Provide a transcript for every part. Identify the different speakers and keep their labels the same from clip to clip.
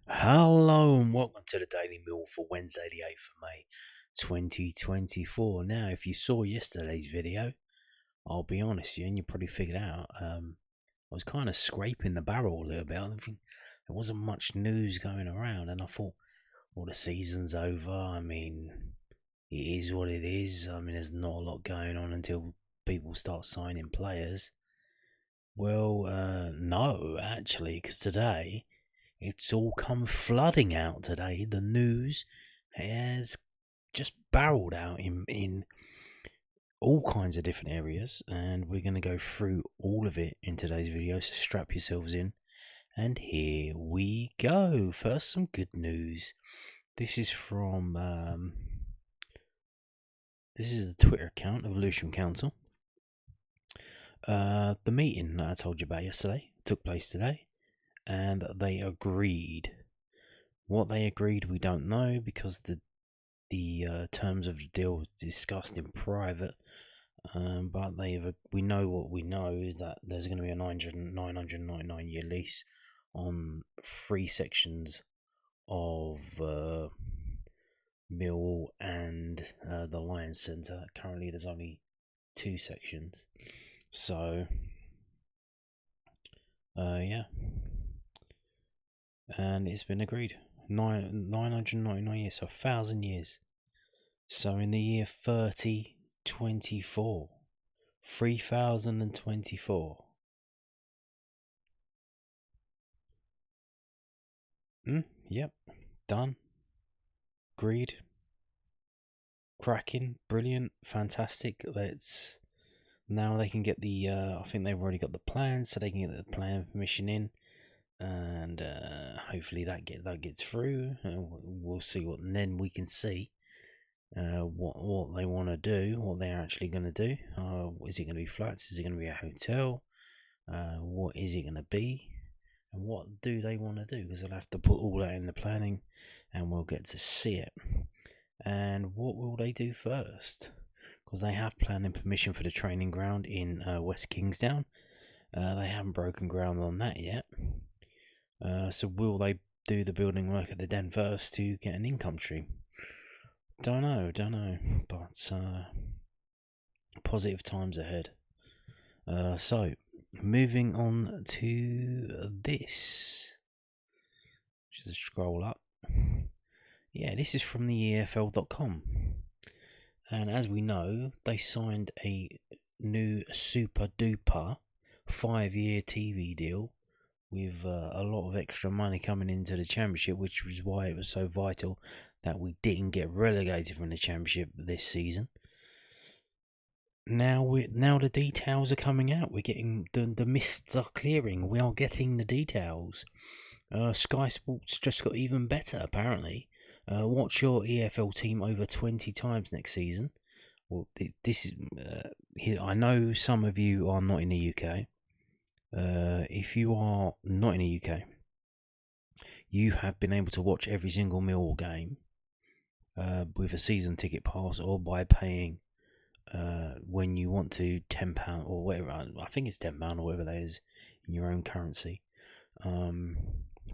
Speaker 1: Hello and welcome to the Daily Mill for Wednesday the 8th of May 2024. Now, if you saw yesterday's video, I'll be honest with you, and you probably figured out, I was kind of scraping the barrel a little bit. I think there wasn't much news going around, and I thought, well, the season's over. I mean, it is what it is. I mean, there's not a lot going on until people start signing players. Well, no, actually, because today it's all come flooding out today. The news has just barreled out in all kinds of different areas, and we're going to go through all of it in today's video. So strap yourselves in, and here we go. First, some good news. This is from this is the Twitter account of Lewisham Council. The meeting that I told you about yesterday took place today, and they agreed. What they agreed, we don't know, because the terms of the deal was discussed in private. But we know what we know is that there's going to be a 999-year lease on 3 sections of Millwall and the Lions Centre. Currently, there's only 2 sections. So, yeah. And it's been agreed. 999 years, so 1,000 years. So in the year 3024, 3024. Yep, done. Agreed. Cracking, brilliant, fantastic. Now they can get the. I think they've already got the plans, so they can get the plan permission in. And hopefully that gets through. We'll see what, and then we can see what they want to do, what they're actually going to do. Is it going to be flats? Is it going to be a hotel? What is it going to be? And what do they want to do? Because they'll have to put all that in the planning, and we'll get to see it. And what will they do first? Because they have planning permission for the training ground in West Kingsdown. They haven't broken ground on that yet. So will they do the building work at the den first to get an income stream? Don't know, but positive times ahead. So moving on to this, just scroll up. Yeah, this is from the EFL.com, and as we know, they signed a new super duper 5-year TV deal with a lot of extra money coming into the Championship, which was why it was so vital that we didn't get relegated from the Championship this season. Now the details are coming out. We're getting the mists are clearing. We are getting the details. Sky Sports just got even better, apparently. Watch your EFL team over 20 times next season. Well, this is. I know some of you are not in the UK. If you are not in the UK, you have been able to watch every single Millwall game with a season ticket pass, or by paying when you want to £10 or whatever. I think it's £10 or whatever that is in your own currency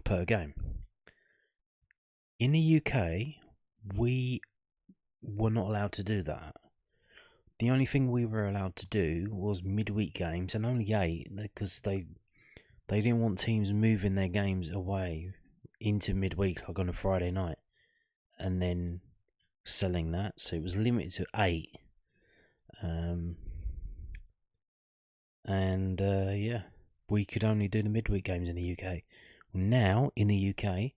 Speaker 1: per game. In the UK, we were not allowed to do that. The only thing we were allowed to do was midweek games, and only 8, because they didn't want teams moving their games away into midweek, like on a Friday night, and then selling that. So it was limited to 8. Yeah, we could only do the midweek games in the UK. Now, in the UK,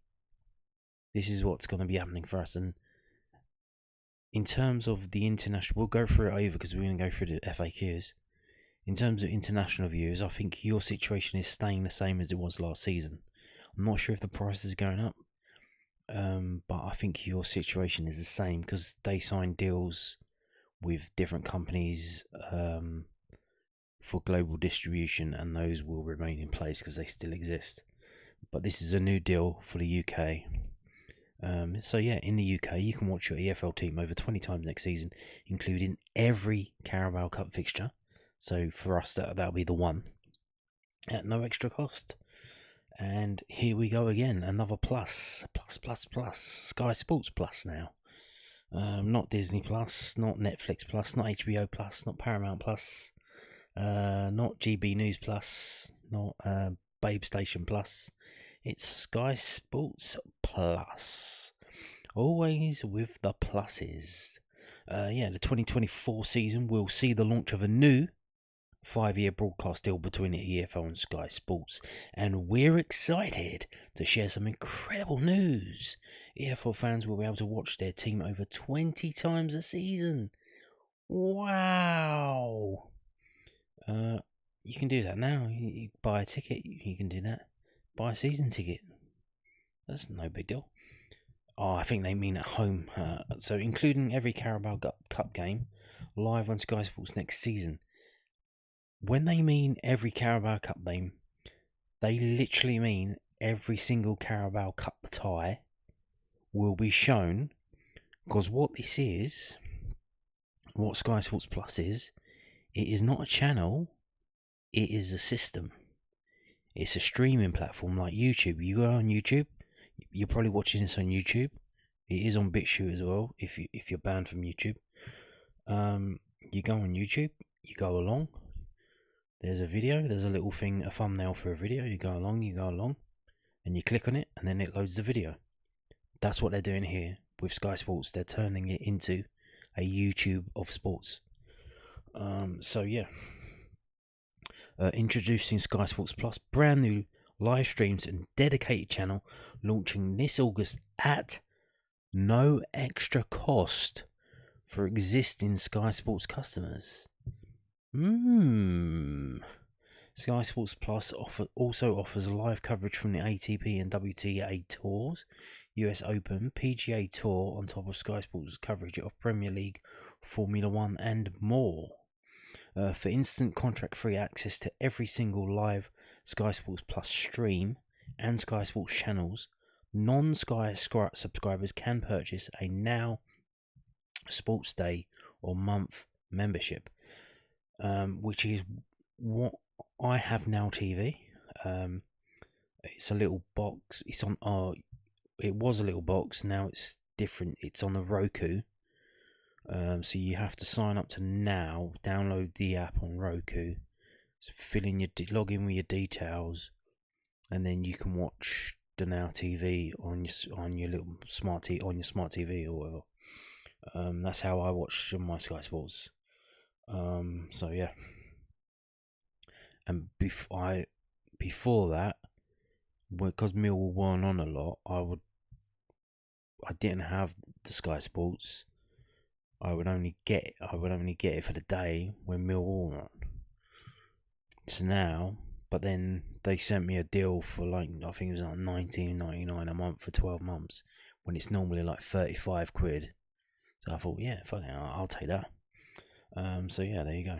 Speaker 1: this is what's going to be happening for us. And in terms of the international, we'll go through it over because we're going to go through the FAQs. In terms of international views, I think your situation is staying the same as it was last season. I'm not sure if the prices are going up, but I think your situation is the same because they signed deals with different companies for global distribution, and those will remain in place because they still exist. But this is a new deal for the UK. So yeah, in the UK, you can watch your EFL team over 20 times next season, including every Carabao Cup fixture. So for us, that'll be the one, at no extra cost. And here we go again, another plus. Sky Sports Plus now. Not Disney Plus, not Netflix Plus, not HBO Plus, not Paramount Plus, not GB News Plus, not Babe Station Plus. It's Sky Sports Plus. Always with the pluses. The 2024 season will see the launch of a new 5-year broadcast deal between the EFL and Sky Sports, and we're excited to share some incredible news. EFL fans will be able to watch their team over 20 times a season. Wow! You can do that now. You buy a ticket, you can do that. Buy a season ticket. That's no big deal. Oh, I think they mean at home. So including every Carabao Cup game live on Sky Sports next season. When they mean every Carabao Cup game, they literally mean every single Carabao Cup tie will be shown. Because what this is, what Sky Sports Plus is, it is not a channel, it is a system. It's a streaming platform like YouTube. You go on YouTube, you're probably watching this on YouTube. It is on BitChute as well, if you're banned from YouTube. You go on YouTube, you go along. There's a video, there's a little thing, a thumbnail for a video. You go along, and you click on it, and then it loads the video. That's what they're doing here with Sky Sports. They're turning it into a YouTube of sports. Introducing Sky Sports Plus, brand new live streams and dedicated channel launching this August at no extra cost for existing Sky Sports customers. Sky Sports Plus also offers live coverage from the ATP and WTA tours, US Open, PGA Tour, on top of Sky Sports coverage of Premier League, Formula 1 and more. For instant contract-free access to every single live Sky Sports Plus stream and Sky Sports channels, non-Sky subscribers can purchase a Now Sports Day or month membership, which is what I have Now TV. It's a little box. It's on. It was a little box. Now it's different. It's on a Roku. So you have to sign up to Now, download the app on Roku, so log in with your details, and then you can watch the Now TV on your little smart TV or whatever. That's how I watch my Sky Sports. And before that, because Millwall weren't on a lot, I didn't have the Sky Sports. I would only get it for the day when Millwall were on. So now, but then they sent me a deal for I think it was like $19.99 a month for 12 months, when it's normally like 35 quid. So I thought, yeah, fuck it, I'll take that. There you go.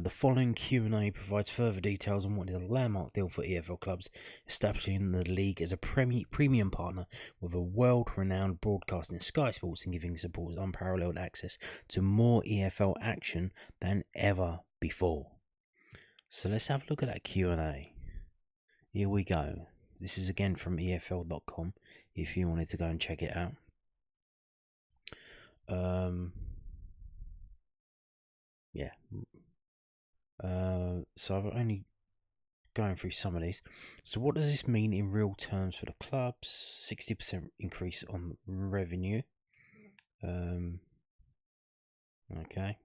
Speaker 1: The following Q&A provides further details on what is a landmark deal for EFL clubs, establishing the league as a premium partner with a world-renowned broadcasting Sky Sports and giving supporters unparalleled access to more EFL action than ever before. So let's have a look at that Q&A. Here we go. This is again from EFL.com if you wanted to go and check it out. So I'm only going through some of these. So what does this mean in real terms for the clubs? 60% increase on revenue. Okay.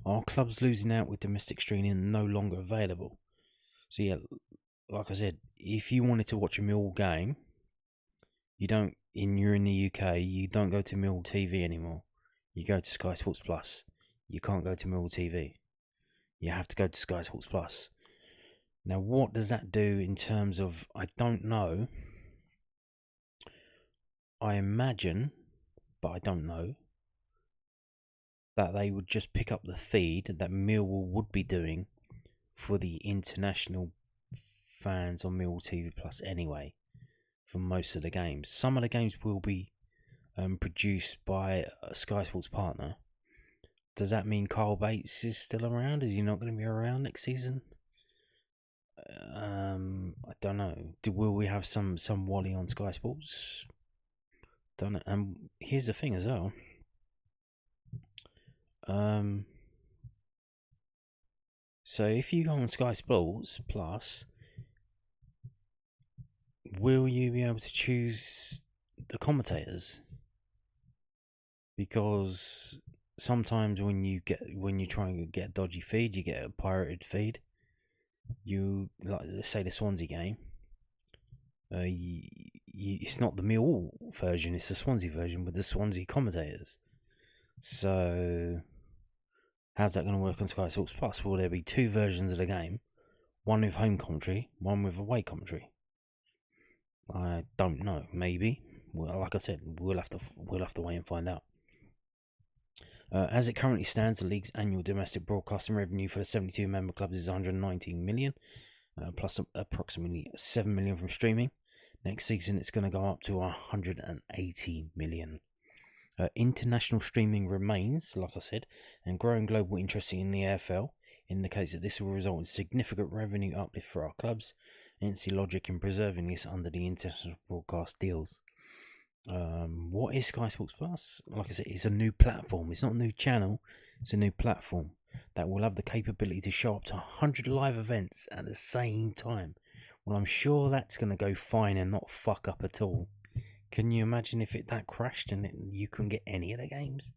Speaker 1: Are clubs losing out with domestic streaming no longer available? So yeah, like I said, if you wanted to watch a Millwall game, you're in the UK, you don't go to Millwall TV anymore. You go to Sky Sports Plus. You can't go to Millwall TV. You have to go to Sky Sports Plus. Now, what does that do in terms of, I don't know. I imagine, but I don't know, that they would just pick up the feed that Millwall would be doing for the international fans on Millwall TV Plus anyway, for most of the games. Some of the games will be produced by a Sky Sports partner. Does that mean Carl Bates is still around? Is he not going to be around next season? I don't know. Will we have some Wally on Sky Sports? Don't know. And here's the thing as well. So if you go on Sky Sports Plus, will you be able to choose the commentators? Because sometimes when you try and get a dodgy feed, you get a pirated feed. You, like, let's say the Swansea game. It's not the Millwall version; it's the Swansea version with the Swansea commentators. So, how's that going to work on Sky Sports Plus? Will there be two versions of the game, one with home commentary, one with away commentary? I don't know. Maybe. Well, like I said, we'll have to wait and find out. As it currently stands, the league's annual domestic broadcasting revenue for the 72 member clubs is 119 million, plus approximately 7 million from streaming. Next season, it's going to go up to 180 million. International streaming remains, like I said, and growing global interest in the AFL indicates that this will result in significant revenue uplift for our clubs, hence the logic in preserving this under the international broadcast deals. What is Sky Sports Plus? Like I said, it's a new platform. It's not a new channel, it's a new platform that will have the capability to show up to 100 live events at the same time. Well, I'm sure that's going to go fine and not fuck up at all. Can you imagine if that crashed and you couldn't get any of the games?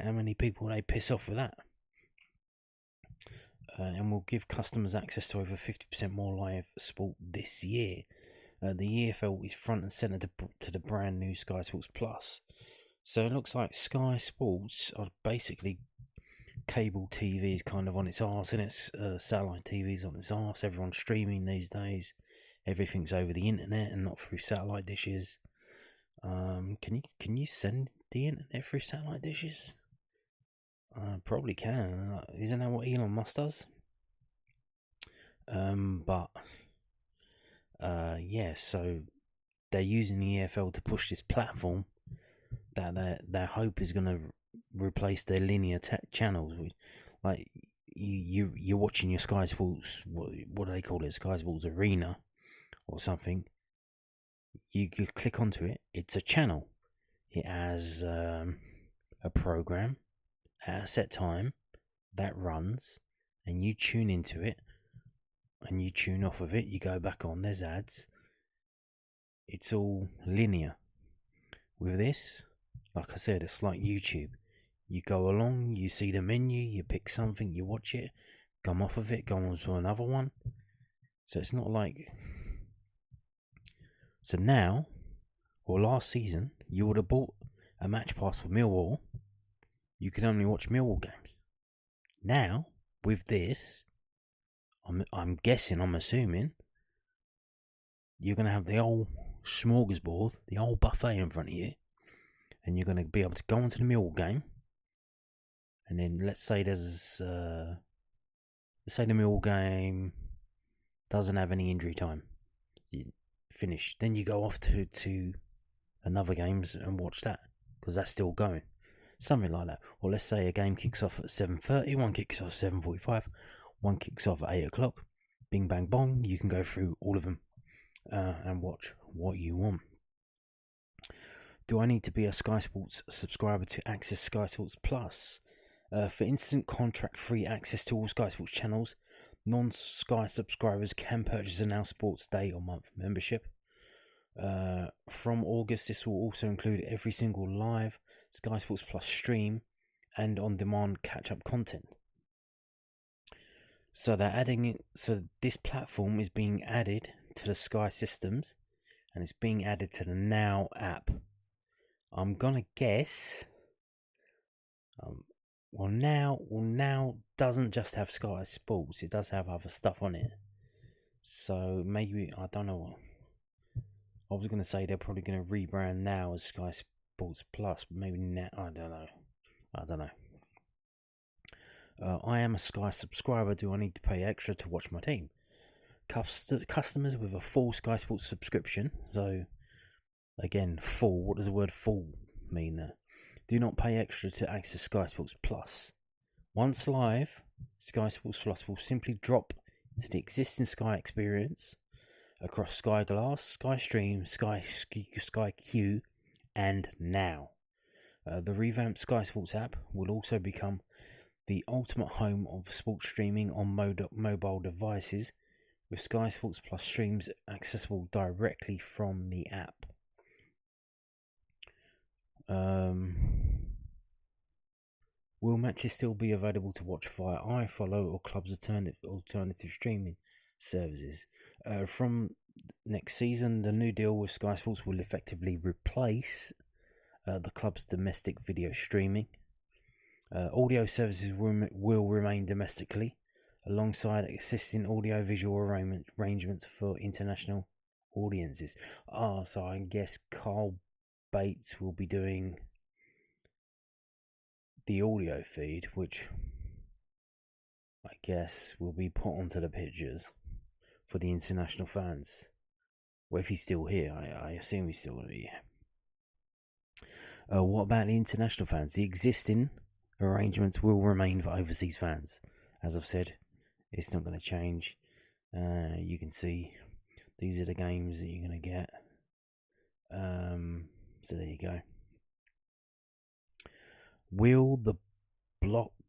Speaker 1: How many people would they piss off with that? And will give customers access to over 50% more live sport this year. The EFL is front and centre to the brand new Sky Sports Plus. So it looks like Sky Sports are basically cable TV is kind of on its arse, and it's satellite TV is on its arse. Everyone's streaming these days. Everything's over the internet and not through satellite dishes. Can you send the internet through satellite dishes? Probably can. Isn't that what Elon Musk does? Yeah, so they're using the EFL to push this platform that their hope is going to replace their linear channels. Like you're watching your Sky Sports, what do they call it, Sky Sports Arena or something. You click onto it. It's a channel. It has a program at a set time that runs, and you tune into it, and you tune off of it. You go back on. There's ads. It's all linear. With this, like I said, it's like YouTube. You go along, you see the menu, you pick something, you watch it, come off of it, go on to another one. So it's not like. So now, or last season, you would have bought a match pass for Millwall. You could only watch Millwall games. Now, with this, I'm guessing, I'm assuming, you're going to have the old smorgasbord, the old buffet in front of you, and you're going to be able to go onto the Millwall game, and then let's say the Millwall game doesn't have any injury time. You finish. Then you go off to another games and watch that, because that's still going. Something like that. Or let's say a game kicks off at 7:30, one kicks off at 7:45, one kicks off at 8 o'clock. Bing, bang, bong. You can go through all of them and watch what you want. Do I need to be a Sky Sports subscriber to access Sky Sports Plus? For instant contract-free access to all Sky Sports channels, non-Sky subscribers can purchase a Now Sports Day or month membership. From August, this will also include every single live Sky Sports Plus stream and on-demand catch-up content. So they're adding it. So this platform is being added to the Sky systems, and it's being added to the Now app. I'm gonna guess. Now doesn't just have Sky Sports; it does have other stuff on it. So maybe, I don't know. I was gonna say they're probably gonna rebrand Now as Sky Sports Plus, but maybe now, I don't know. I am a Sky subscriber. Do I need to pay extra to watch my team? Customers with a full Sky Sports subscription. So again, full. What does the word full mean there? Do not pay extra to access Sky Sports Plus. Once live, Sky Sports Plus will simply drop to the existing Sky experience across Sky Glass, Sky Stream, Sky Q, and Now. The revamped Sky Sports app will also become the ultimate home of sports streaming on mobile devices, with Sky Sports Plus streams accessible directly from the app. Will matches still be available to watch via iFollow or Club's alternative streaming services? From next season, the new deal with Sky Sports will effectively replace the club's domestic video streaming. Audio services will remain domestically, alongside existing audio-visual arrangements for international audiences. So I guess Carl Bates will be doing the audio feed, which I guess will be put onto the pictures for the international fans. Well, if he's still here, I assume he's still going to be here. What about the international fans? The existing arrangements will remain for overseas fans. As I've said, it's not going to change. You can see these are the games that you're going to get. So there you go. Will the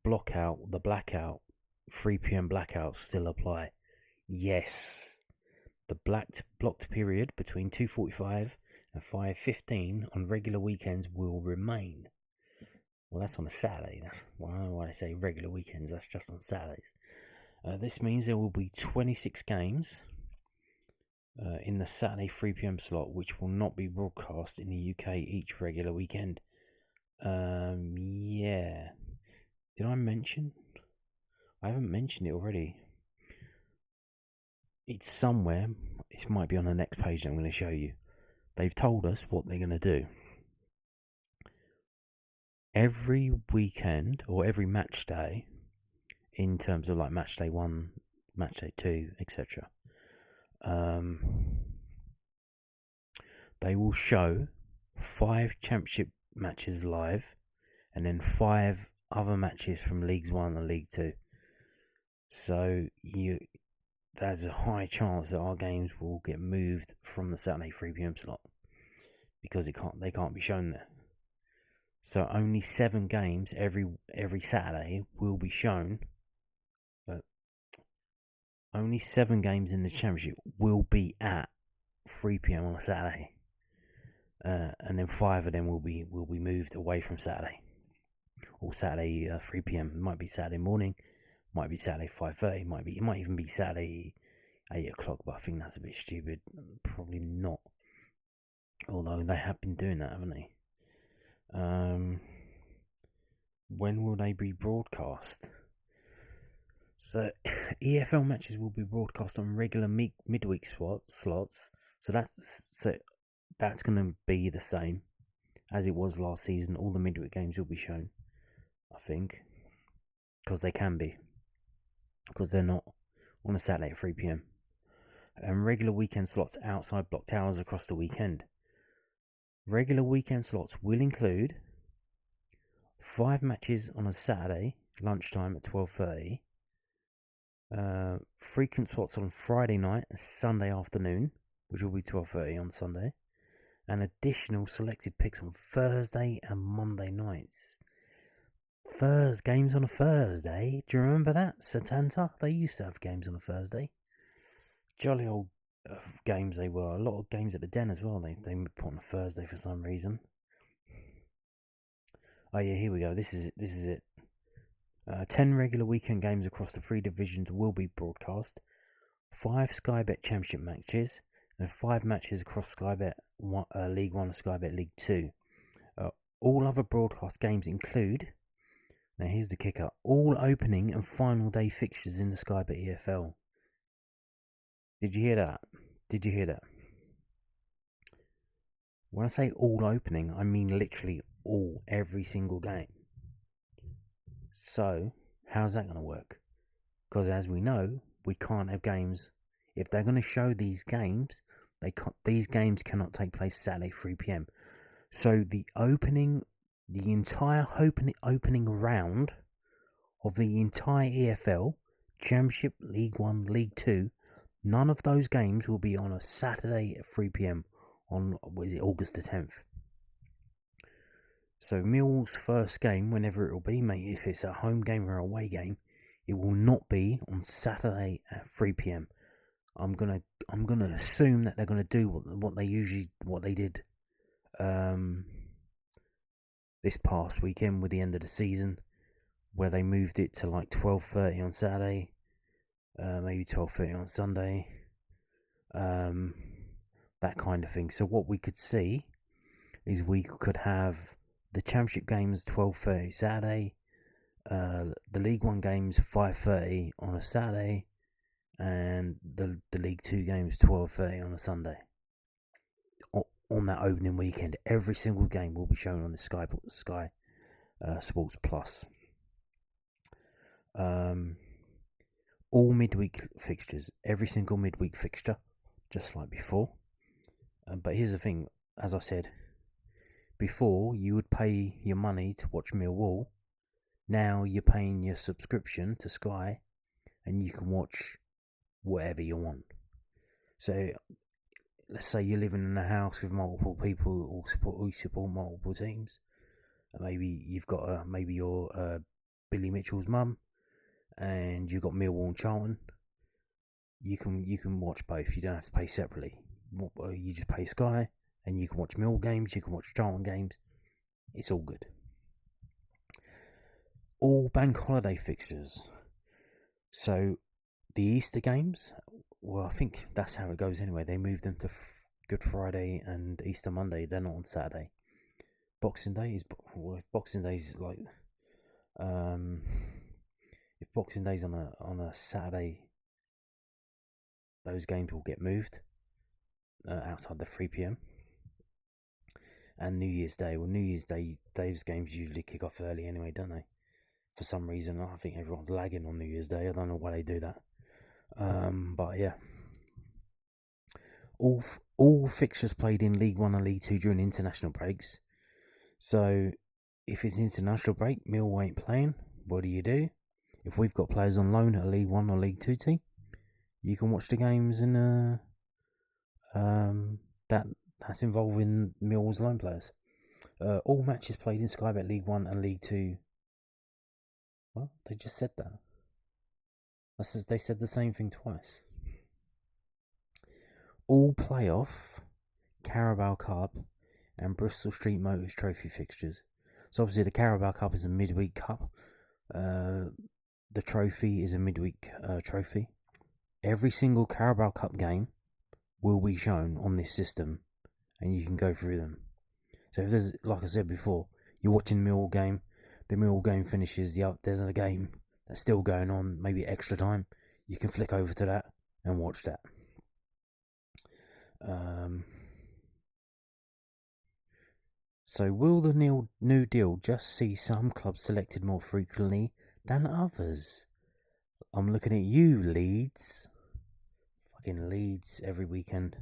Speaker 1: blackout 3 p.m. blackout still apply? Yes. The blocked period between 2:45 and 5:15 on regular weekends will remain. Well, that's on a Saturday. That's why I say regular weekends. That's just on Saturdays. This means there will be 26 games in the Saturday 3 p.m. slot, which will not be broadcast in the UK each regular weekend. Yeah. Did I mention? I haven't mentioned it already. It's somewhere. It might be on the next page that I'm going to show you. They've told us what they're going to do. Every weekend or every match day, in terms of like match day 1, match day 2, etc. They will show 5 championship matches live, and then 5 other matches from Leagues 1 and League 2. So there's a high chance that our games will get moved from the Saturday 3 p.m. slot because they can't be shown there. So only 7 games every Saturday will be shown. But only 7 games in the championship will be at 3 p.m. on a Saturday, and then 5 of them will be moved away from Saturday, or Saturday 3 p.m. It might be Saturday morning, might be Saturday 5:30, it might even be Saturday 8 o'clock. But I think that's a bit stupid. Probably not. Although they have been doing that, haven't they? When will they be broadcast? So EFL matches will be broadcast on regular midweek slots. So that's going to be the same as it was last season. All the midweek games will be shown, I think, because they can be, because they're not on a Saturday at 3 p.m. And regular weekend slots outside blocked hours across the weekend. Regular weekend slots will include 5 matches on a Saturday lunchtime at 12:30. Frequent slots on Friday night and Sunday afternoon, which will be 12:30 on Sunday, and additional selected picks on Thursday and Monday nights. Games on a Thursday. Do you remember that, Satanta? They used to have games on a Thursday. Jolly old games they were. A lot of games at the Den as well. They put on a Thursday for some reason. Oh yeah, here we go. This is it. 10 regular weekend games across the 3 divisions will be broadcast. 5 Sky Bet Championship matches and 5 matches across Sky Bet League 1 and Sky Bet League 2. All other broadcast games include, now here's the kicker, all opening and final day fixtures in the Sky Bet EFL. Did you hear that? When I say all opening, I mean literally every single game. So, how's that going to work? Because as we know, we can't have games. If they're going to show these games, these games cannot take place Saturday 3 p.m. So the entire opening round of the entire EFL, Championship, League 1, League 2, none of those games will be on a Saturday at 3 p.m. on, August the 10th. So Millwall's first game, whenever it will be, mate, if it's a home game or away game, it will not be on Saturday at 3 p.m. I'm gonna assume that they're gonna do what they did this past weekend with the end of the season, where they moved it to like 12:30 on Saturday, maybe 12:30 on Sunday, that kind of thing. So what we could see is we could have the Championship games 12:30 Saturday, the League 1 games 5:30 on a Saturday, and the League 2 games 12:30 on a Sunday. On that opening weekend, every single game will be shown on the Sky Sports Plus. All midweek fixtures, every single midweek fixture, just like before. But here's the thing, as I said, before you would pay your money to watch Millwall. Now you're paying your subscription to Sky, and you can watch whatever you want. So let's say you're living in a house with multiple people who support multiple teams. Maybe you've got maybe you're Billy Mitchell's mum, and you've got Millwall and Charlton. You can watch both. You don't have to pay separately. You just pay Sky, and you can watch Mill games. You can watch Charlton games. It's all good. All bank holiday fixtures. So the Easter games, well, I think that's how it goes anyway. They moved them to Good Friday and Easter Monday. They're not on Saturday. Boxing Day is, well, if Boxing Day's like, if Boxing Day's on a Saturday, those games will get moved outside the 3 p.m. And New Year's Day, well, New Year's Day, those games usually kick off early anyway, don't they? For some reason, I think everyone's lagging on New Year's Day. I don't know why they do that. But yeah, all fixtures played in League 1 and League 2 during international breaks. So if it's international break, Millwall ain't playing. What do? If we've got players on loan at a League 1 or League 2 team, you can watch the games in that's involving Millwall's loan players. All matches played in Sky Bet League 1 and League 2. Well, they just said that. They said the same thing twice. All playoff, Carabao Cup, and Bristol Street Motors Trophy fixtures. So obviously the Carabao Cup is a midweek cup. The trophy is a midweek trophy. Every single Carabao Cup game will be shown on this system, and you can go through them. So if there's, like I said before, you're watching the Millwall game, the Millwall game finishes, there's a game that's still going on, maybe extra time, you can flick over to that and watch that. So will the new deal just see some clubs selected more frequently than others? I'm looking at you, Leeds. Fucking Leeds every weekend.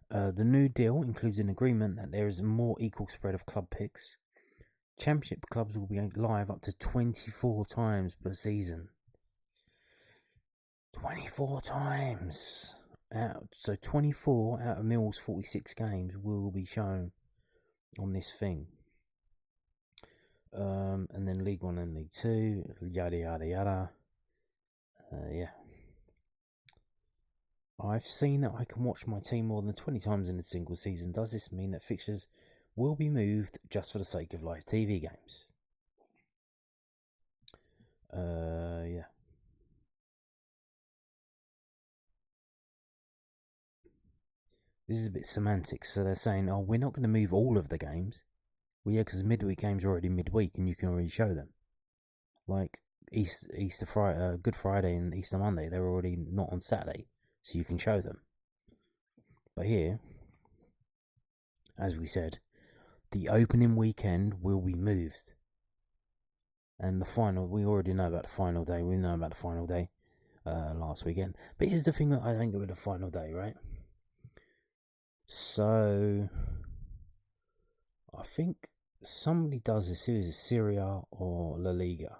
Speaker 1: The new deal includes an agreement that there is a more equal spread of club picks. Championship clubs will be live up to 24 times per season. 24 times! So 24 out of Mill's 46 games will be shown on this thing. And then League 1 and League 2, yada yada yada. Yeah. I've seen that I can watch my team more than 20 times in a single season. Does this mean that fixtures will be moved just for the sake of live TV games? Yeah. This is a bit semantics. So they're saying, oh, we're not going to move all of the games. Well, yeah, because midweek games are already midweek and you can already show them. Like Easter Friday, Good Friday and Easter Monday, they're already not on Saturday, so you can show them. But here, as we said, the opening weekend will be moved. And the final, we already know about the final day. We know about the final day last weekend. But here's the thing that I think about the final day, right? So, I think somebody does this. Who is it, Serie A or La Liga?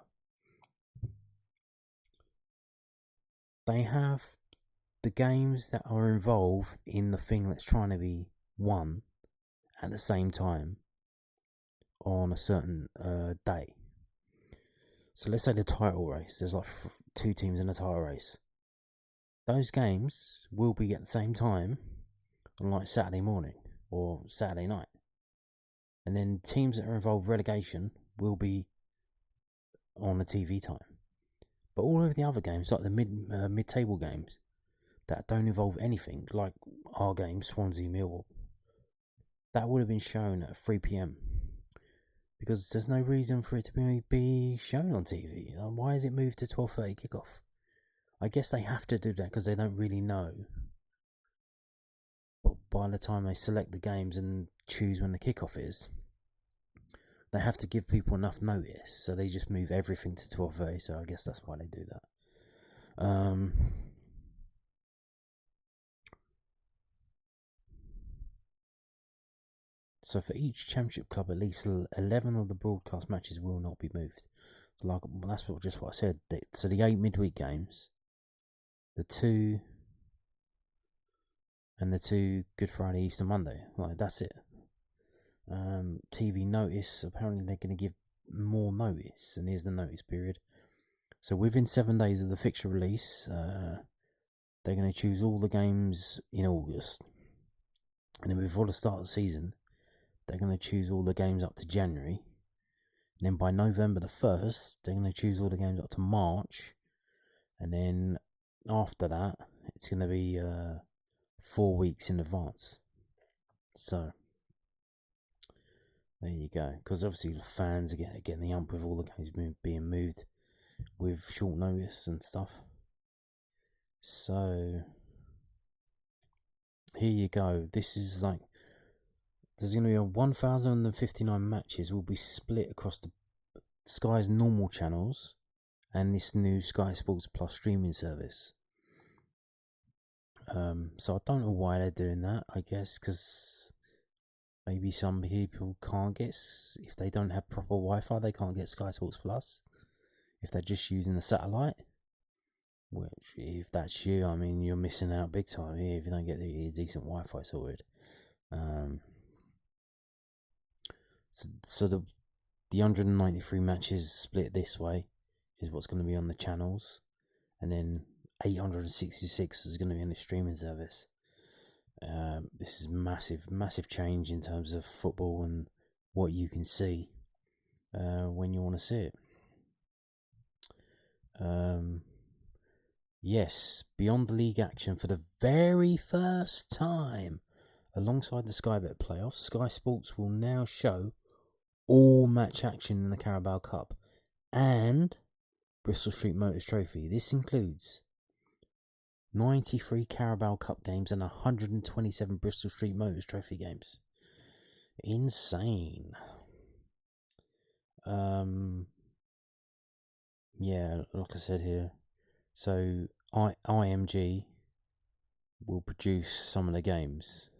Speaker 1: they have the games that are involved in the thing that's trying to be won at the same time on a certain day. So let's say the title race, there's like 2 teams in the title race. Those games will be at the same time on like Saturday morning or Saturday night. And then teams that are involved relegation will be on the TV time. But all of the other games, like the mid-table games that don't involve anything, like our game, Swansea Millwall, that would have been shown at 3 p.m. because there's no reason for it to be shown on TV. Why is it moved to 12:30 kickoff? I guess they have to do that because they don't really know. But by the time they select the games and choose when the kickoff is, they have to give people enough notice, so they just move everything to 12:30. So I guess that's why they do that. So for each championship club, at least 11 of the broadcast matches will not be moved. Like, that's just what I said. So the 8 midweek games, the 2 Good Friday, Easter Monday, like that's it. TV notice, apparently they're going to give more notice, and here's the notice period. So within 7 days of the fixture release, they're going to choose all the games in August, and then before the start of the season, they're going to choose all the games up to January, and then by November the 1st, they're going to choose all the games up to March, and then after that, it's going to be 4 weeks in advance. So there you go, because obviously the fans are getting the ump with all the games being moved with short notice and stuff. So here you go. This is like, there's going to be 1,059 matches will be split across the Sky's normal channels and this new Sky Sports Plus streaming service. So I don't know why they're doing that. I guess because maybe some people can't get, if they don't have proper Wi-Fi, they can't get Sky Sports Plus. If they're just using the satellite, which, if that's you, I mean, you're missing out big time here if you don't get the decent Wi-Fi sorted. So the 193 matches split this way is what's going to be on the channels, and then 866 is going to be in the streaming service. This is massive change in terms of football and what you can see when you want to see it. Yes, beyond the league action for the very first time, alongside the Sky Bet playoffs, Sky Sports will now show all match action in the Carabao Cup and Bristol Street Motors Trophy. This includes 93 Carabao Cup games and 127 Bristol Street Motors Trophy games. Insane. Yeah, like I said here, so IMG will produce some of the games.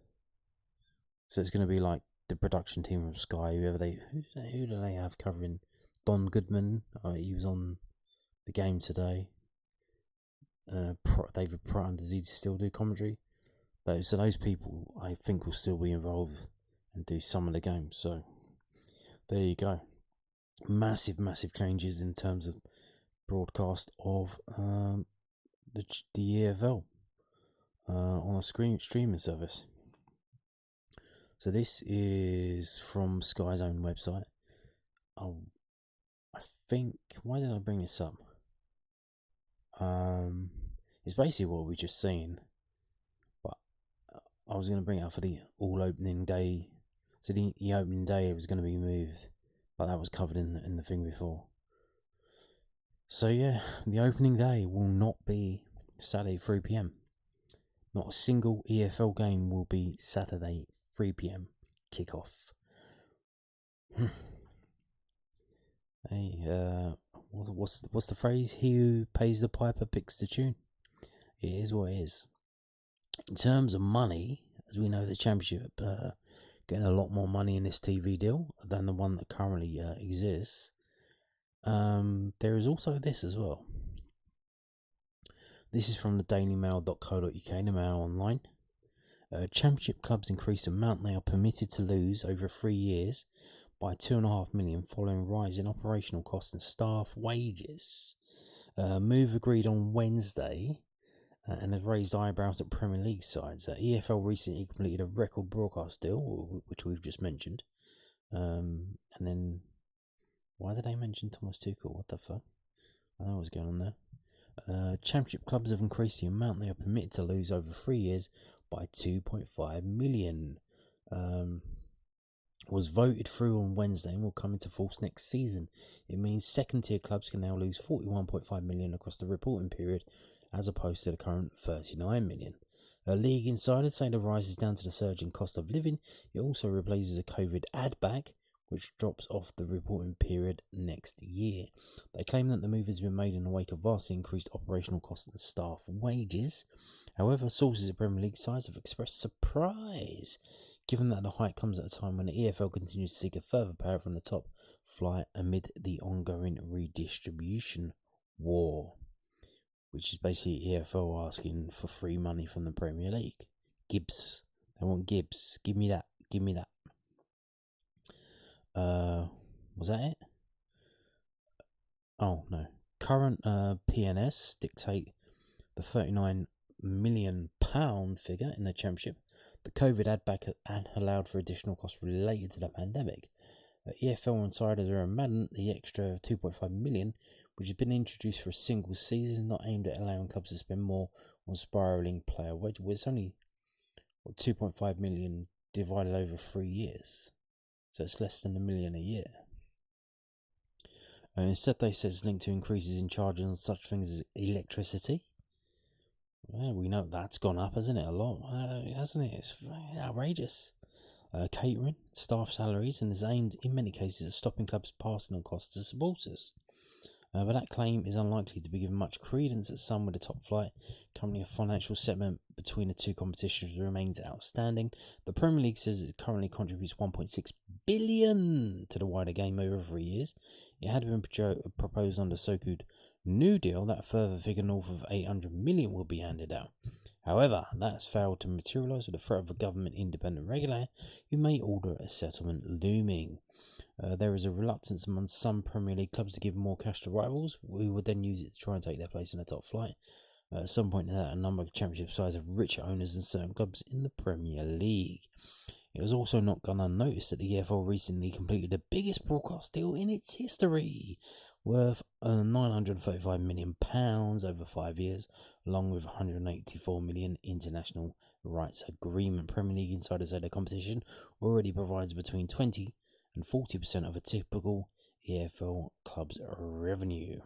Speaker 1: So it's going to be like the production team from Sky, who do they have covering? Don Goodman, he was on the game today. David Pratt, does he still do commentary? So those people, I think, will still be involved and do some of the games. So there you go. Massive changes in terms of broadcast of the EFL on a streaming service. So this is from Sky's own website. I think, why did I bring this up? It's basically what we just seen, but I was going to bring it up for the all opening day. So the opening day was going to be moved, but that was covered in the thing before. So yeah, the opening day will not be Saturday 3 p.m. Not a single EFL game will be Saturday 3 p.m. kickoff. Hey, what's the phrase? He who pays the piper picks the tune. It is what it is. In terms of money, as we know, the Championship getting a lot more money in this TV deal than the one that currently exists. There is also this as well. This is from the dailymail.co.uk, the Mail Online. Championship clubs increase the amount they are permitted to lose over 3 years by £2.5 million following rise in operational costs and staff wages. Move agreed on Wednesday and has raised eyebrows at Premier League sides. EFL recently completed a record broadcast deal, which we've just mentioned. And then, why did they mention Thomas Tuchel? What the fuck? I don't know what's going on there. Championship clubs have increased the amount they are permitted to lose over 3 years by £2.5 million. Was voted through on Wednesday and will come into force next season. It means second-tier clubs can now lose £41.5 million across the reporting period, as opposed to the current £39 million. League insiders say the rise is down to the surge in cost of living. It also replaces a COVID add-back, which drops off the reporting period next year. They claim that the move has been made in the wake of vastly increased operational costs and staff wages. However, sources at Premier League sides have expressed surprise, given that the hike comes at a time when the EFL continues to seek a further payout from the top flight amid the ongoing redistribution war, which is basically EFL asking for free money from the Premier League. Gibbs. They want Gibbs. Give me that. Give me that. Was that it? Oh, no. Current PNS dictate the £39 million figure in the Championship. The COVID add-back had allowed for additional costs related to the pandemic. EFL insiders are adamant the extra £2.5 million, which has been introduced for a single season, not aimed at allowing clubs to spend more on spiralling player wages. Well, it's only £2.5 million divided over 3 years, so it's less than £1 million a year. Instead, they said it's linked to increases in charges on such things as electricity. Well, we know that's gone up, hasn't it? A lot, hasn't it? It's outrageous. Catering, staff salaries, and is aimed in many cases at stopping clubs passing on costs to supporters. But that claim is unlikely to be given much credence, as some with the top flight. Currently, a financial settlement between the two competitions remains outstanding. The Premier League says it currently contributes £1.6 billion to the wider game over 3 years. It had been proposed under so-called New Deal that a further figure north of £800 million will be handed out. However, that's failed to materialise with the threat of a government independent regulator who may order a settlement looming. There is a reluctance among some Premier League clubs to give more cash to rivals, who would then use it to try and take their place in the top flight. At some point in that, a number of Championship sides have richer owners than certain clubs in the Premier League. It was also not gone unnoticed that the EFL recently completed the biggest broadcast deal in its history, worth £935 million over 5 years, along with £184 million international rights agreement. Premier League insiders say the competition already provides between 20 and 40% of a typical EFL club's revenue.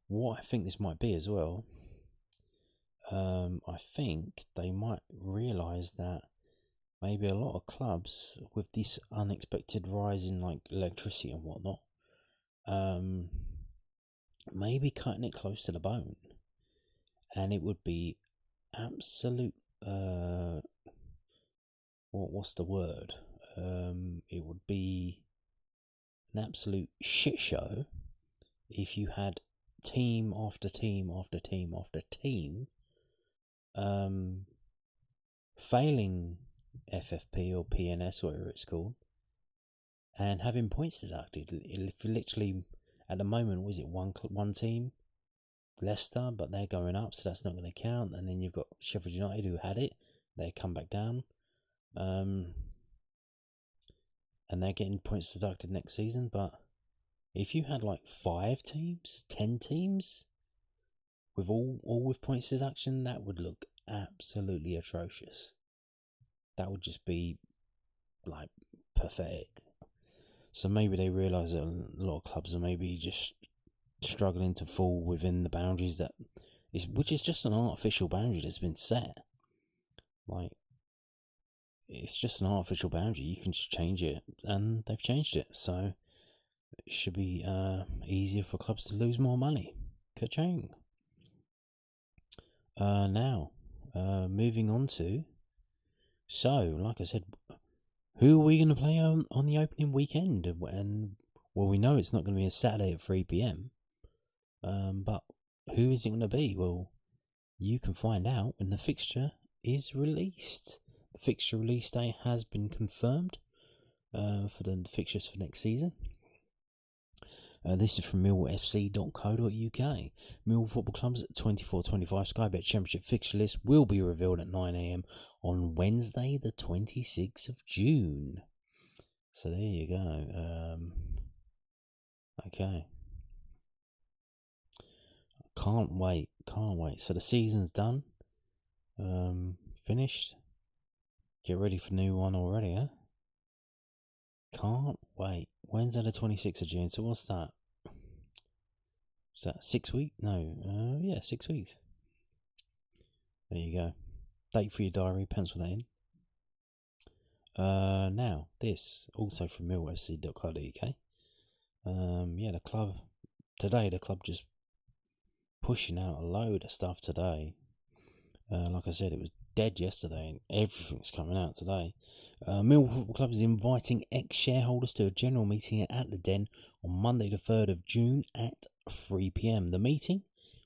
Speaker 1: What I think this might be as well, I think they might realise that maybe a lot of clubs, with this unexpected rise in like electricity and whatnot, maybe cutting it close to the bone, and it would be absolute. What's the word? It would be an absolute shit show if you had team after team after team after team failing FFP or PNS, whatever it's called, and having points deducted. If literally at the moment, was it one team, Leicester, but they're going up, so that's not going to count. And then you've got Sheffield United, who had it, they come back down, and they're getting points deducted next season. But if you had like 5 teams, 10 teams with all with points deduction, that would look absolutely atrocious. That would just be like pathetic. So maybe they realise that a lot of clubs are maybe just struggling to fall within the boundaries which is just an artificial boundary that's been set. Like, it's just an artificial boundary. You can just change it, and they've changed it. So it should be easier for clubs to lose more money. Ka-ching. Now, moving on to, so like I said, who are we going to play on the opening weekend, and Well, we know it's not going to be a Saturday at 3 p.m. But who is it going to be? Well, you can find out when the fixture is released. The fixture release date has been confirmed for the fixtures for next season. This is from millwallfc.co.uk. Millwall Football Club's 24-25 Sky Bet Championship fixture list will be revealed at 9 a.m. on Wednesday, the 26th of June. So there you go. Okay. Can't wait. So the season's done. Finished. Get ready for new one already, huh? Can't wait. Wednesday the 26th of June. So what's that? Is that 6 weeks? No. Yeah, 6 weeks. There you go. Date for your diary. Pencil that in. Now, this also from millwallfc.co.uk. Yeah, the club just pushing out a load of stuff today. Like I said, it was dead yesterday and everything's coming out today. Millwall Football Club is inviting ex-shareholders to a general meeting at the Den on Monday the 3rd of June at 3 p.m. The meeting,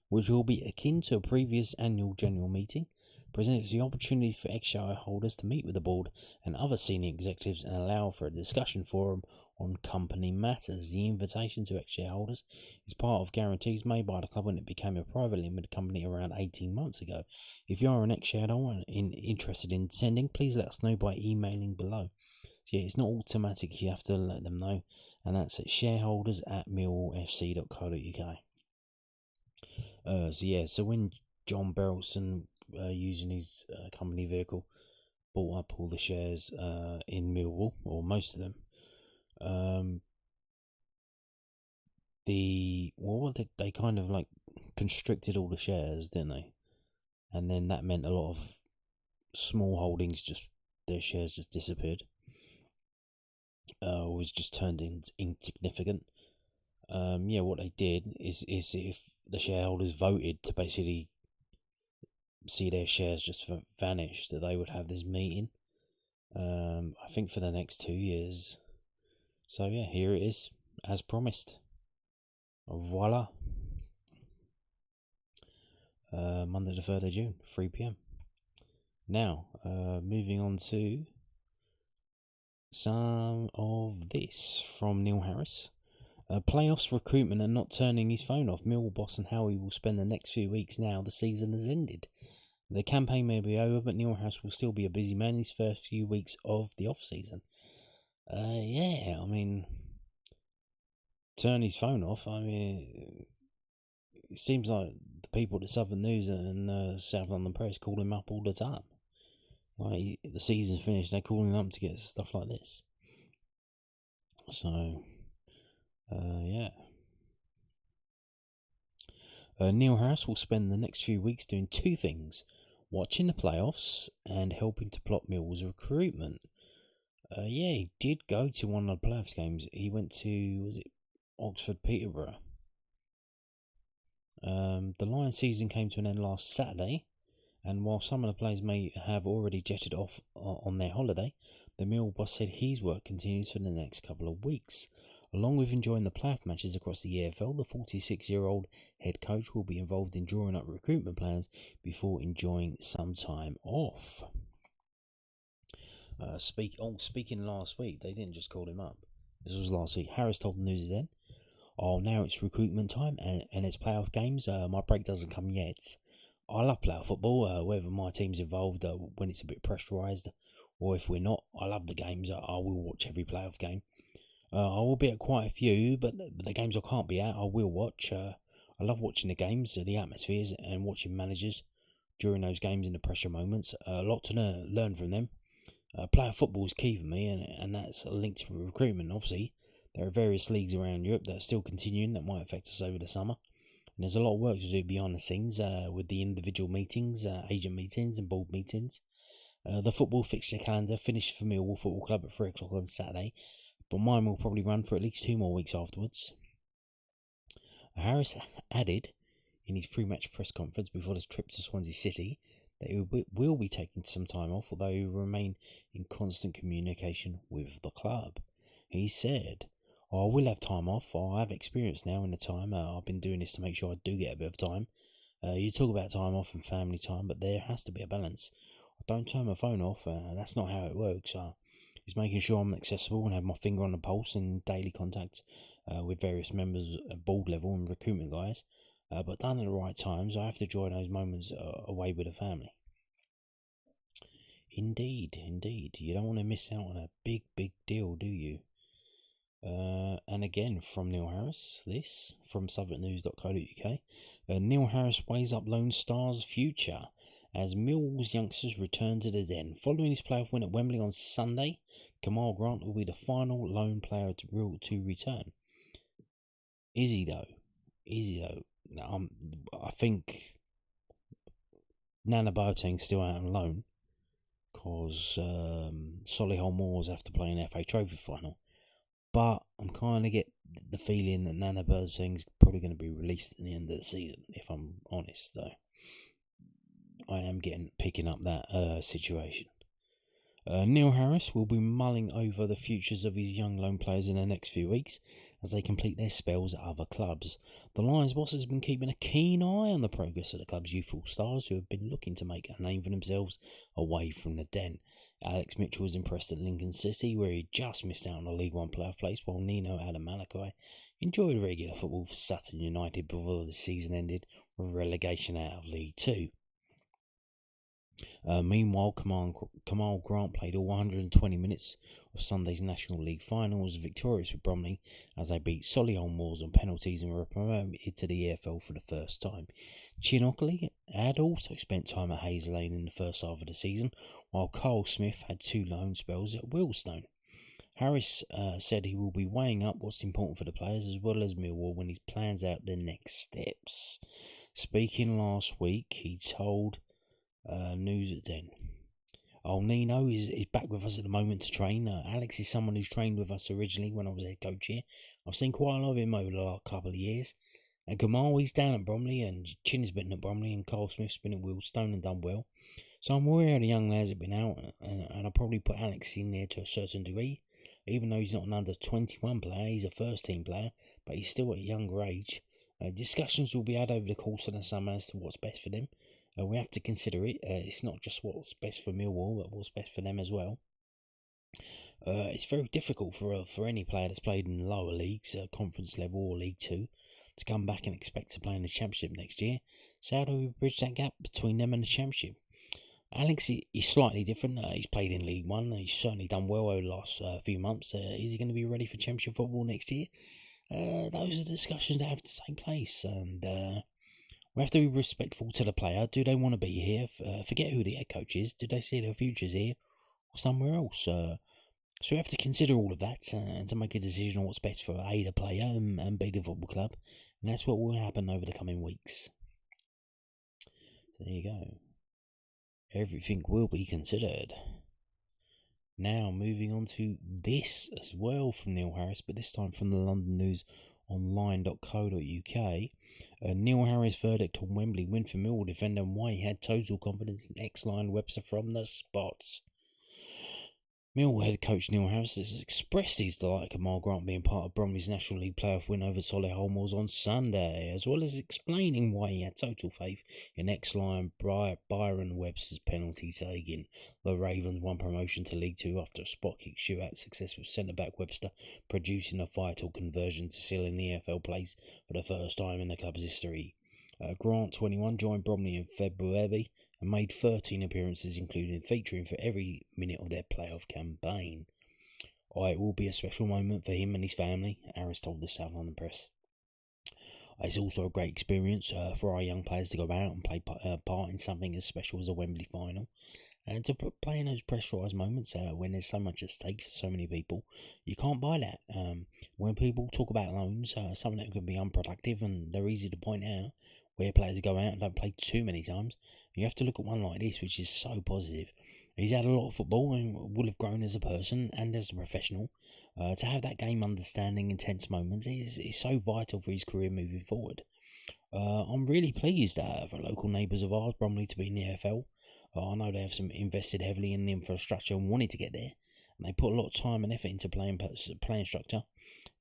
Speaker 1: which will be akin to a previous annual general meeting, presents the opportunity for ex-shareholders to meet with the board and other senior executives and allow for a discussion forum on company matters. The invitation to ex-shareholders is part of guarantees made by the club when it became a private limited company around 18 months ago. If you are an ex-shareholder and interested in sending, please let us know by emailing below. So yeah, it's not automatic, you have to let them know, and that's at shareholders@millwallfc.co.uk. So when John Berylson, using his company vehicle, bought up all the shares in Millwall, or most of them, they kind of like constricted all the shares, didn't they? And then that meant a lot of small holdings, their shares just disappeared. Was just turned insignificant. What they did is if the shareholders voted to basically see their shares just vanish, that they would have this meeting. I think for the next 2 years. So yeah, here it is, as promised. Voila. Monday the 3rd of June, 3 p.m. Now, moving on to some of this from Neil Harris. Playoffs recruitment and not turning his phone off. Millwall boss and how he will spend the next few weeks now the season has ended. The campaign may be over, but Neil Harris will still be a busy man his first few weeks of the off-season. Yeah, I mean, turn his phone off. I mean, it seems like the people at the Southern News and South London Press call him up all the time. Like, the season's finished, they're calling him up to get stuff like this. So, yeah. Neil Harris will spend the next few weeks doing two things: watching the playoffs and helping to plot Millwall's recruitment. He did go to one of the playoffs games. He went to, was it Oxford Peterborough? The Lions season came to an end last Saturday, and while some of the players may have already jetted off on their holiday, the Millwall boss said his work continues for the next couple of weeks. Along with enjoying the playoff matches across the EFL, the 46-year-old head coach will be involved in drawing up recruitment plans before enjoying some time off. Speaking last week, they didn't just call him up. This was last week. Harris told the News then, now it's recruitment time and it's playoff games. My break doesn't come yet. I love playoff football, whether my team's involved when it's a bit pressurised or if we're not. I love the games. I will watch every playoff game. I will be at quite a few, but the games I can't be at, I will watch. I love watching the games, the atmospheres, and watching managers during those games in the pressure moments. A lot to learn from them. Player football is key for me, and that's linked to recruitment. Obviously, there are various leagues around Europe that are still continuing that might affect us over the summer. And there's a lot of work to do behind the scenes with the individual meetings, agent meetings, and board meetings. The football fixture calendar finished for Millwall Football Club at 3 o'clock on Saturday, but mine will probably run for at least 2 more weeks afterwards. Harris added in his pre-match press conference before this trip to Swansea City that he will be taking some time off, although he will remain in constant communication with the club. He said, I will have time off. I have experience now in the time. I've been doing this to make sure I do get a bit of time. You talk about time off and family time, but there has to be a balance. I don't turn my phone off. That's not how it works. It's making sure I'm accessible and have my finger on the pulse and daily contact with various members at board level and recruitment guys. But done at the right times, I have to enjoy those moments away with the family. Indeed. You don't want to miss out on a big deal, do you? And again, from Neil Harris, this from southwarknews.co.uk. Neil Harris weighs up Lone Star's future as Millwall's youngsters return to the Den. Following his playoff win at Wembley on Sunday, Kamal Grant will be the final lone player to return. Is he though? I think Nana Boateng's still out on loan because Solihull Moors have to play an FA Trophy final. But I'm kind of get the feeling that Nana Boateng's probably going to be released at the end of the season, if I'm honest, though. I am picking up that situation. Neil Harris will be mulling over the futures of his young loan players in the next few weeks as they complete their spells at other clubs. The Lions boss has been keeping a keen eye on the progress of the club's youthful stars who have been looking to make a name for themselves away from the Den. Alex Mitchell was impressed at Lincoln City, where he just missed out on a League One playoff place, while Nino Adam Malachi enjoyed regular football for Sutton United before the season ended with relegation out of League Two. Meanwhile, Kamal Grant played all 120 minutes of Sunday's National League final, was victorious with Bromley as they beat Solihull Moors on penalties and were promoted to the EFL for the first time. Chin Ockley had also spent time at Hayes Lane in the first half of the season, while Carl Smith had 2 loan spells at Willstone. Harris said he will be weighing up what's important for the players as well as Millwall when he plans out the next steps. Speaking last week, he told News at 10. Nino is back with us at the moment to train. Alex is someone who's trained with us originally when I was head coach here. I've seen quite a lot of him over the last couple of years. And Gamal, he's down at Bromley, and Chin has been at Bromley, and Carl Smith's been at Willstone and done well. So I'm aware of the young lads that have been out, and I'll probably put Alex in there to a certain degree. Even though he's not an under 21 player, he's a first team player, but he's still at a younger age. Discussions will be had over the course of the summer as to what's best for them. We have to consider it. It's not just what's best for Millwall, but what's best for them as well. It's very difficult for any player that's played in lower leagues, conference level or League 2, to come back and expect to play in the Championship next year. So how do we bridge that gap between them and the Championship? Alex is slightly different. He's played in League 1. He's certainly done well over the last few months. Is he going to be ready for Championship football next year? Those are discussions that have to take place, and we have to be respectful to the player. Do they want to be here? Forget who the head coach is. Do they see their futures here or somewhere else? So we have to consider all of that and to make a decision on what's best for A, the player, and B, the football club. And that's what will happen over the coming weeks. So there you go. Everything will be considered. Now moving on to this as well from Neil Harris, but this time from the London News online.co.uk. Neil Harris' verdict on Wembley win for Millwall defender and why he had total confidence in ex-Lion Webster from the spots. Millwall head coach Neil Harris has expressed his delight at Kamal Grant being part of Bromley's National League playoff win over Solihull Moors on Sunday, as well as explaining why he had total faith in ex-Lion Byron Webster's penalty taking. The Ravens won promotion to League 2 after a spot kick shootout success with centre-back Webster producing a vital conversion to seal an EFL place for the first time in the club's history. Grant, 21, joined Bromley in February and made 13 appearances, including featuring for every minute of their playoff campaign. It will be a special moment for him and his family, Harris told the South London Press. It's also a great experience for our young players to go out and play part in something as special as a Wembley final. And to play in those pressurised moments when there's so much at stake for so many people, you can't buy that. When people talk about loans, some of them can be unproductive and they're easy to point out, where players go out and don't play too many times. You have to look at one like this, which is so positive. He's had a lot of football and will have grown as a person and as a professional. To have that game understanding intense moments is so vital for his career moving forward. I'm really pleased for local neighbours of ours, Bromley, to be in the EFL. I know they have invested heavily in the infrastructure and wanted to get there. And they put a lot of time and effort into playing structure.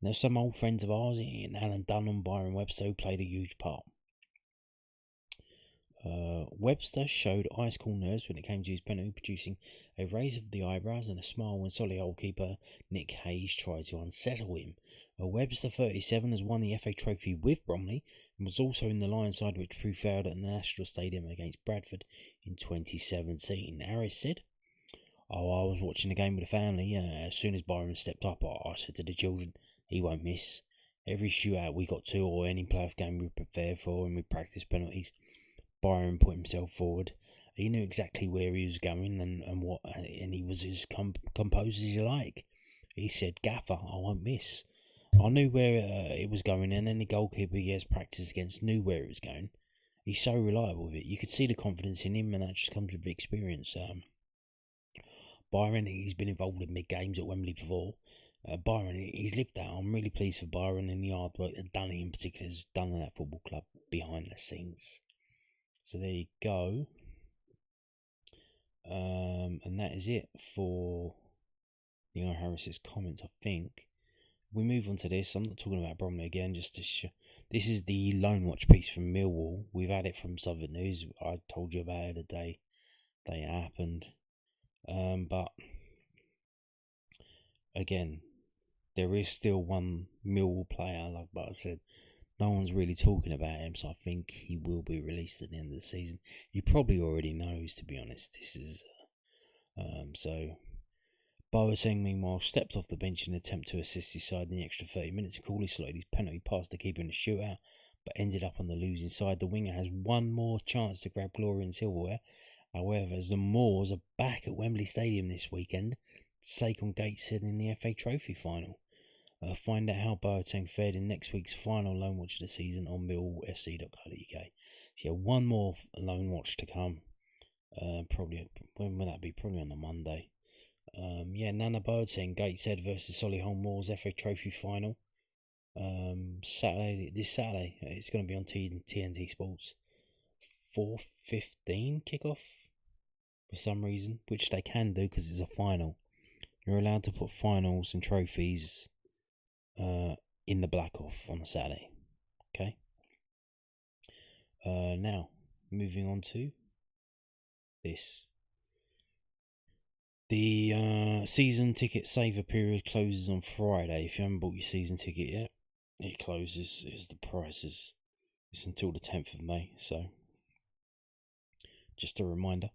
Speaker 1: And there's some old friends of ours in Alan Dunham, Byron Webster, who played a huge part. Webster showed ice cool nerves when it came to his penalty, producing a raise of the eyebrows and a smile when Solihull keeper Nick Hayes tried to unsettle him. Webster, 37, has won the FA Trophy with Bromley and was also in the Lions side which prevailed at the National Stadium against Bradford in 2017. Harris said, I was watching the game with the family. As soon as Byron stepped up, I said to the children, he won't miss. Every shootout we got to or any playoff game we prepared for and we practiced penalties, Byron put himself forward. He knew exactly where he was going and what, and he was as composed as you like. He said, Gaffer, I won't miss. I knew where it was going, and any goalkeeper he has practiced against knew where it was going. He's so reliable with it. You could see the confidence in him, and that just comes with experience. Byron, he's been involved in big games at Wembley before. Byron, he's lived that. I'm really pleased for Byron and the hard work that Danny in particular has done at that football club behind the scenes. So there you go. And that is it for Neil Harris's comments, I think. We move on to this. I'm not talking about Bromley again, just to show. This is the Loan Watch piece from Millwall. We've had it from Southern News. I told you about it the day it happened. But again, there is still one Millwall player, like I said. No one's really talking about him, so I think he will be released at the end of the season. He probably already knows, to be honest. This is so. Boateng, meanwhile, stepped off the bench in an attempt to assist his side in the extra 30 minutes. Coolly slotted his penalty past the keeper in the shootout, but ended up on the losing side. The winger has one more chance to grab glory and silverware. However, as the Moors are back at Wembley Stadium this weekend to take on Gateshead in the FA Trophy final. Find out how Boateng fared in next week's final loan watch of the season on millwallfc.co.uk. So yeah, one more loan watch to come. Probably, when will that be? Probably on the Monday. Nana Boateng, Gateshead versus Solihull Moors FA Trophy final. This Saturday. It's going to be on TNT Sports. 4:15 kickoff for some reason, which they can do because it's a final. You're allowed to put finals and trophies in the black off on a Saturday. Okay. Now moving on to this. The season ticket saver period closes on Friday. If you haven't bought your season ticket yet, it closes. The prices. It's until the 10th of May. So, just a reminder,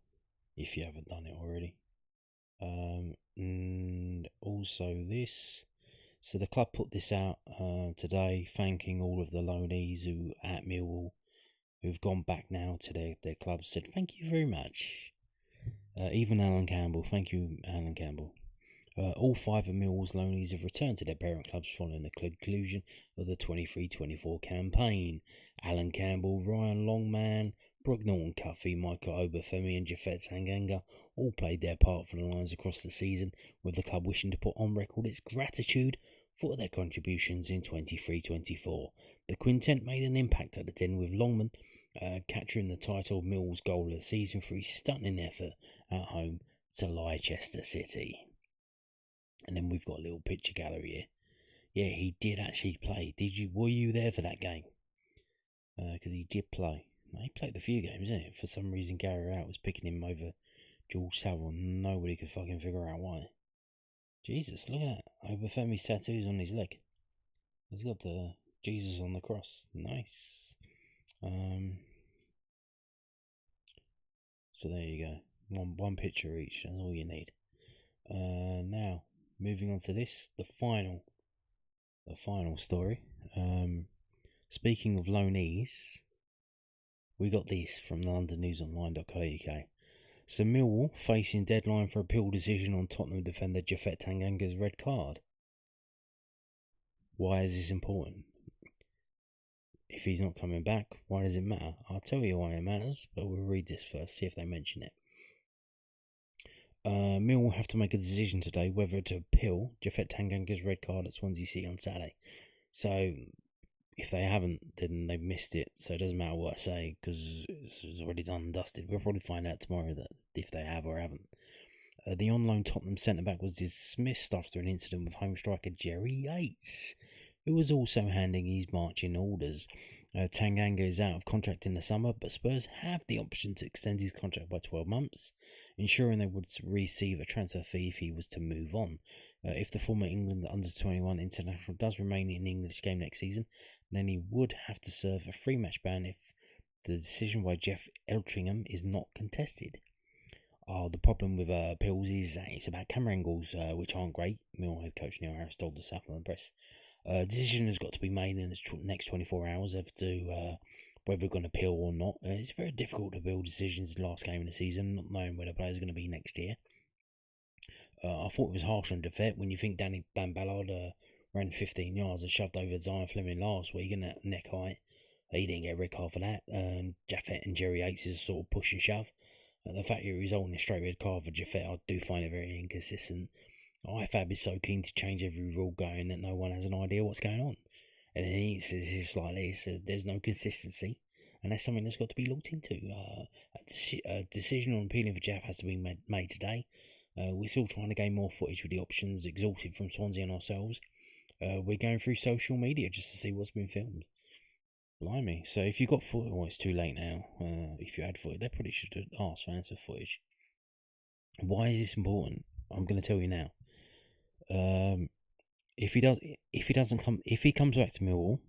Speaker 1: if you haven't done it already. And also this. So the club put this out today, thanking all of the loanees who at Millwall who've gone back now to their club. Said thank you very much. Even Alan Campbell, thank you, Alan Campbell. All 5 of Millwall's loanees have returned to their parent clubs following the conclusion of the 23-24 campaign. Alan Campbell, Ryan Longman, Brooke Norton-Cuffy, Michael Obafemi and Jafet Tanganga all played their part for the Lions across the season, with the club wishing to put on record its gratitude for their contributions in 23-24. The quintet made an impact at the Den, with Longman capturing the title of Millwall's goal of the season for his stunning effort at home to Leicester City. And then we've got a little picture gallery here. Yeah, he did actually play. Were you there for that game? Because he did play. He played a few games, didn't he? For some reason, Gary Out was picking him over George Savile. Nobody could fucking figure out why. Jesus, look at that. Obafemi's tattoos on his leg. He's got the Jesus on the cross. Nice. So there you go. One picture each. That's all you need. Now, moving on to this, the final story. Speaking of loanees, we got this from londonnewsonline.co.uk. So Millwall facing deadline for appeal decision on Tottenham defender Jafet Tanganga's red card. Why is this important? If he's not coming back, why does it matter? I'll tell you why it matters, but we'll read this first, see if they mention it. Millwall have to make a decision today whether to appeal Jafet Tanganga's red card at Swansea City on Saturday. So, if they haven't, then they've missed it. So it doesn't matter what I say because it's already done and dusted. We'll probably find out tomorrow that if they have or haven't. The on-loan Tottenham centre-back was dismissed after an incident with home striker Jerry Yates, who was also handing his marching orders. Tanganga is out of contract in the summer, but Spurs have the option to extend his contract by 12 months, ensuring they would receive a transfer fee if he was to move on. If the former England under-21 international does remain in the English game next season, then he would have to serve a 3-match ban if the decision by Jeff Eltringham is not contested. The problem with appeals is it's about camera angles, which aren't great. Millwall head coach Neil Harris told the Southland Press. Decision has got to be made in the next 24 hours as to whether we're going to appeal or not. It's very difficult to build decisions in the last game of the season, not knowing where the players are going to be next year. I thought it was harsh on Defet when you think Dan Ballard ran 15 yards and shoved over Zion Fleming last week in that neck height. He didn't get a red card for that. Jaffet and Jerry Yates is a sort of push and shove. The fact that it resulted in a straight red card for Jaffet, I do find it very inconsistent. IFAB is so keen to change every rule going that no one has an idea what's going on. And it's like this, there's no consistency. And that's something that's got to be looked into. A decision on appealing for Jeff has to be made today. We're still trying to gain more footage with the options, exhausted from Swansea and ourselves. We're going through social media just to see what's been filmed. Blimey. So if you've got footage, well, it's too late now. If you had footage, they probably should ask fans for footage. Why is this important? I'm going to tell you now. If he comes back to Millwall,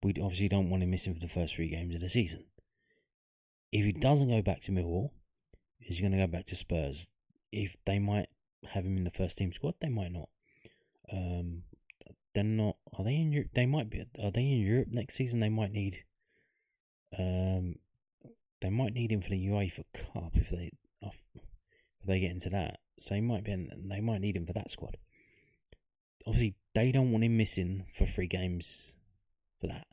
Speaker 1: we obviously don't want him missing for the first 3 games of the season. If he doesn't go back to Millwall, he's going to go back to Spurs. If they might have him in the first team squad, they might not. They're not. Are they in Europe? They might be. Are they in Europe next season? They might need. They might need him for the UEFA Cup if they get into that. So they might need him for that squad. Obviously, they don't want him missing for 3 games for that.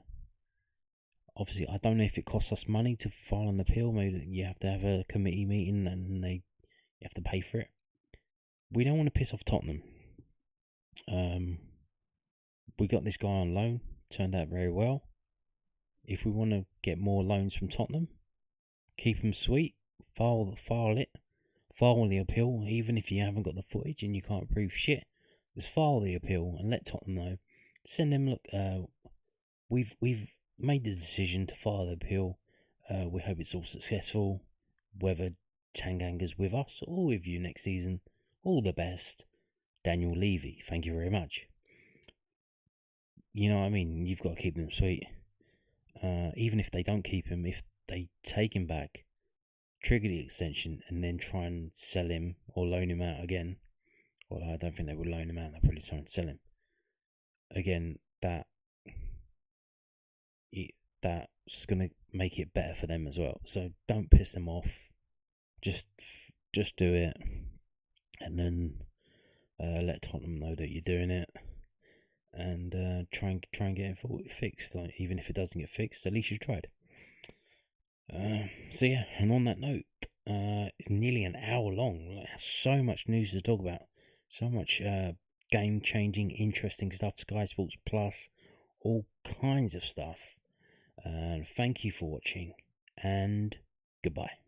Speaker 1: Obviously, I don't know if it costs us money to file an appeal. Maybe you have to have a committee meeting and you have to pay for it. We don't want to piss off Tottenham. We got this guy on loan. Turned out very well. If we want to get more loans from Tottenham, keep them sweet. File the appeal, even if you haven't got the footage and you can't prove shit. Just file the appeal and let Tottenham know. Send them, look, we've made the decision to file the appeal. We hope it's all successful. Whether Tangangas with us or with you next season, all the best. Daniel Levy, thank you very much. You know what I mean? You've got to keep them sweet. Even if they don't keep him, if they take him back, trigger the extension, and then try and sell him or loan him out again. Well, I don't think they would loan him out. They'll probably try and sell him. Again, that's going to make it better for them as well. So don't piss them off. Just do it, and then let Tottenham know that you're doing it, and try and get it fixed. Like, even if it doesn't get fixed, at least you tried. So yeah, and on that note, it's nearly an hour long. So much news to talk about. So much game-changing, interesting stuff. Sky Sports Plus, all kinds of stuff. And thank you for watching, and goodbye.